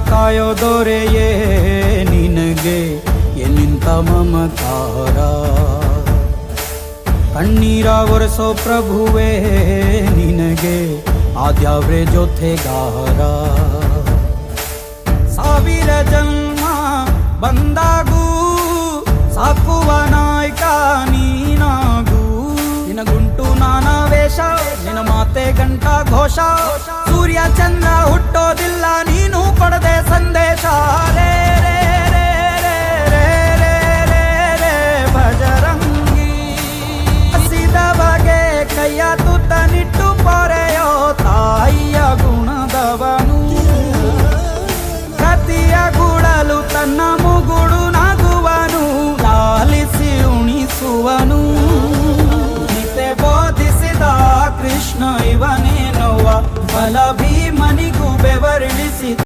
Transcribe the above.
ಕಾಯೋ ದೊರೆಯೇ ನಿನಗೆ ಎಲ್ಲಿಂತ ಮಮಕಾರ. ಕಣ್ಣೀರ ಒರೆಸೋ ಪ್ರಭುವೇ ನಿನಗೆ ಆದ್ಯಾವ್ರೆ ಜೊತೆಗಾರ. ಸಾವಿರ ಜನ್ಮ ಬಂದಾಗೂ ಸಾಕುವ ನಾಯಕ ನೀನಾಗೂ. ನಿನಗುಂಟು ನಾನಾ ವೇಷ, ನಿನ್ನ ಮಾತೆ ಗಂಟ ಘೋಷ. ಸೂರ್ಯ ಚಂದ್ರ ಹುಟ್ಟೋದಿಲ್ಲ ನೀನು ಕೊಡದೆ ಸಂದೇಶ. ರೇ ರೇ ರೇ ರೇ ರೇ ರೇ ರೇ ರೇ ಭಜರಂಗಿ. ಹಸಿದ ಬಗೆ ಕೈಯ ತುತ್ತನಿಟ್ಟು ಪೊರೆಯೋ ತಾಯಿಯ ಗುಣದವನು. ಕತಿಯ ಗುಡಲು ತನ್ನ ಮುಗುಡು ನಗುವನು, ಲಾಲಿಸಿ ಉಣಿಸುವನು. ಗೀತೆ ಬೋಧಿಸಿದ ಕೃಷ್ಣ ಇವನೇನೋವ ಬಲ